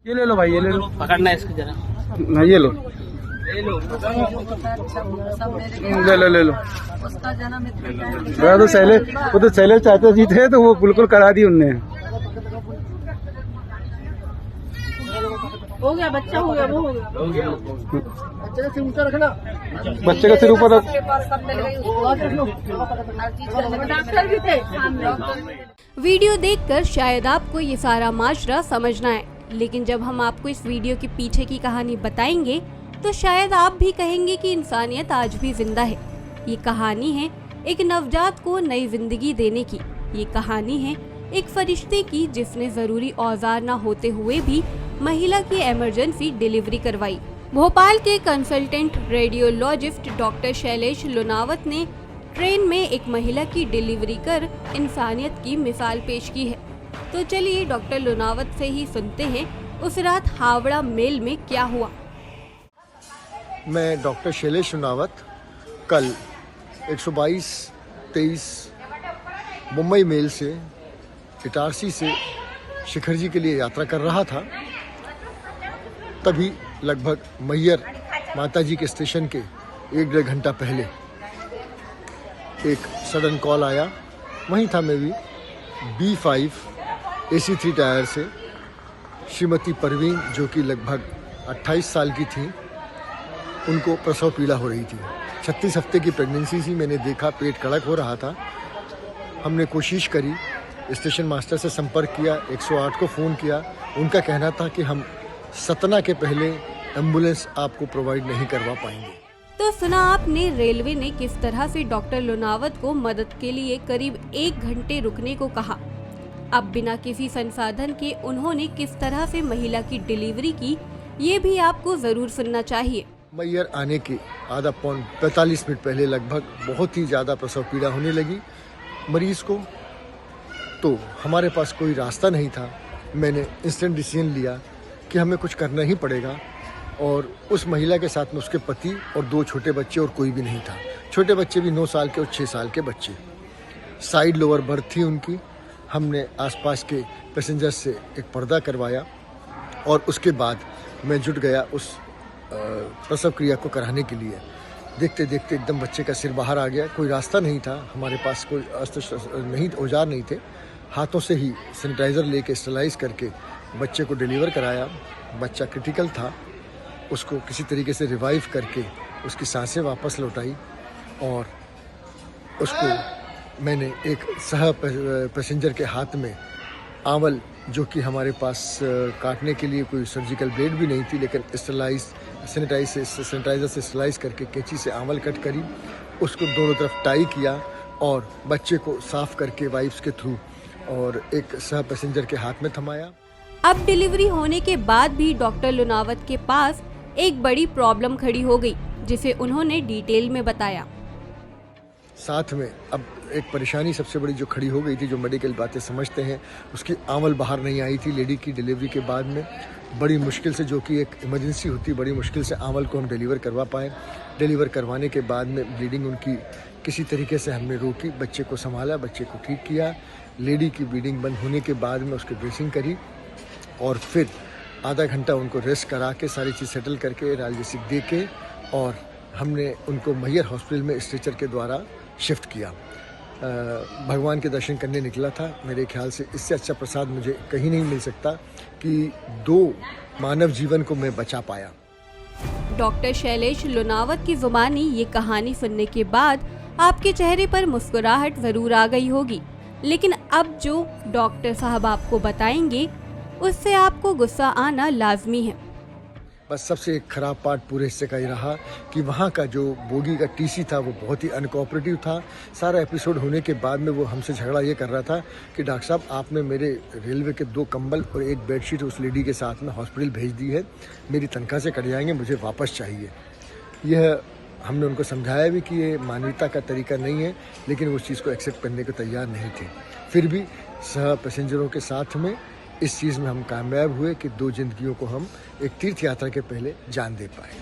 ये ले लो भाई, ये ले लो, पकड़ना है इसको जरा। ना ये लो, ले लो। ले लो। उसका जन्म वो तो शैलेश चाचा जी थे तो वो बिल्कुल करा दी उनने। हो गया, बच्चा हो गया, वो हो गया। बच्चे का सिर ऊपर रख। डॉक्टर भी थे। वीडियो देखकर शायद आपको ये सारा माजरा समझ ना आए, लेकिन जब हम आपको इस वीडियो के पीछे की कहानी बताएंगे तो शायद आप भी कहेंगे कि इंसानियत आज भी जिंदा है। ये कहानी है एक नवजात को नई जिंदगी देने की। ये कहानी है एक फरिश्ते की जिसने जरूरी औजार न होते हुए भी महिला की इमरजेंसी डिलीवरी करवाई। भोपाल के consultant radiologist doctor Shailesh Lunawat ने ट्रेन में एक महिला की डिलीवरी कर इंसानियत की मिसाल पेश की है। तो चलिए डॉक्टर लुनावत से ही सुनते हैं उस रात हावड़ा मेल में क्या हुआ। मैं डॉक्टर शैलेश लुनावत कल 122-23 मुंबई मेल से इटारसी से शिखर जी के लिए यात्रा कर रहा था। तभी लगभग मैयर माताजी के स्टेशन के 1-1.5 घंटा पहले एक सडन कॉल आया। वहीं था मैं भी। B5 AC3 टायर से श्रीमती परवीन, जो कि लगभग 28 साल की थी, उनको प्रसव पीड़ा हो रही थी। 36 हफ्ते की प्रेगनेंसी थी। मैंने देखा पेट कड़क हो रहा था। हमने कोशिश करी, स्टेशन मास्टर से संपर्क किया, 108 को फ़ोन किया। उनका कहना था कि हम सतना के पहले एम्बुलेंस आपको प्रोवाइड नहीं करवा पाएंगे। तो सुना आपने रेलवे ने किस तरह से डॉक्टर लुनावत को मदद के लिए करीब 1 घंटे रुकने को कहा। अब बिना किसी संसाधन के उन्होंने किस तरह से महिला की डिलीवरी की, ये भी आपको जरूर सुनना चाहिए। मैयर आने के आधा पौन 45 मिनट पहले लगभग बहुत ही ज़्यादा प्रसव पीड़ा होने लगी मरीज को। तो हमारे पास कोई रास्ता नहीं था। मैंने इंस्टेंट डिसीजन लिया कि हमें कुछ करना ही पड़ेगा। और उस महिला के साथ में उसके पति और 2 छोटे बच्चे और कोई भी नहीं था। छोटे बच्चे भी 9 साल के और 6 साल के बच्चे। साइड लोअर बर्थ थी उनकी। हमने आसपास के पैसेंजर से एक पर्दा करवाया और उसके बाद मैं जुट गया उस प्रसव क्रिया को कराने के लिए। देखते देखते एकदम बच्चे का सिर बाहर आ गया। कोई रास्ता नहीं था, हमारे पास कोई अस्त्र नहीं, औजार नहीं थे। हाथों से ही सैनिटाइज़र लेके स्टरलाइज करके बच्चे को डिलीवर कराया। बच्चा क्रिटिकल था। उसको किसी तरीके से रिवाइव करके उसकी सांसें वापस लौटाई और उसको मैंने एक सह पैसेंजर के हाथ में आंवल, जो कि हमारे पास काटने के लिए कोई सर्जिकल ब्लेड भी नहीं थी, लेकिन सैनिटाइज़र से स्टरलाइज करके कैंची से आंवल कट करी, उसको दोनों तरफ टाई किया और बच्चे को साफ करके वाइप्स के थ्रू और एक सह पैसेंजर के हाथ में थमाया। अब डिलीवरी होने के बाद भी डॉक्टर लुनावत के पास एक बड़ी प्रॉब्लम खड़ी हो गई, जिसे उन्होंने डिटेल में बताया। साथ में अब एक परेशानी सबसे बड़ी जो खड़ी हो गई थी, जो मेडिकल बातें समझते हैं, उसकी आंवल बाहर नहीं आई थी लेडी की डिलीवरी के बाद में। बड़ी मुश्किल से, जो कि एक इमरजेंसी होती, बड़ी मुश्किल से आंवल को हम डिलीवर करवा पाए। डिलीवर करवाने के बाद में ब्लीडिंग उनकी किसी तरीके से हमने रोकी, बच्चे को संभाला, बच्चे को ठीक किया। लेडी की ब्लीडिंग बंद होने के बाद में उसकी ड्रेसिंग करी और फिर आधा घंटा उनको रेस्ट करा के सारी चीज़ सेटल करके एनाल्जेसिक दे के और हमने उनको मैयर हॉस्पिटल में स्ट्रेचर के द्वारा शिफ्ट किया। भगवान के दर्शन करने निकला था। मेरे ख्याल से इससे अच्छा प्रसाद मुझे कहीं नहीं मिल सकता कि 2 मानव जीवन को मैं बचा पाया। डॉक्टर शैलेश लुनावत की जुबानी ये कहानी सुनने के बाद आपके चेहरे पर मुस्कुराहट जरूर आ गई होगी, लेकिन अब जो डॉक्टर साहब आपको बताएंगे उससे आपको गुस्सा आना लाजमी है। बस सबसे एक खराब पार्ट पूरे हिस्से का ही रहा कि वहाँ का जो बोगी का टीसी था वो बहुत ही अनकोऑपरेटिव था। सारा एपिसोड होने के बाद में वो हमसे झगड़ा ये कर रहा था कि डॉक्टर साहब, आपने मेरे रेलवे के 2 कंबल और 1 बेडशीट उस लेडी के साथ में हॉस्पिटल भेज दी है, मेरी तनख्वाह से कट जाएंगे, मुझे वापस चाहिए। यह हमने उनको समझाया भी कि ये मानवता का तरीका नहीं है, लेकिन वो उस चीज़ को एक्सेप्ट करने को तैयार नहीं थे। फिर भी सह पैसेंजरों के साथ में इस चीज़ में हम कामयाब हुए कि 2 जिंदगियों को हम एक तीर्थ यात्रा के पहले जान दे पाए।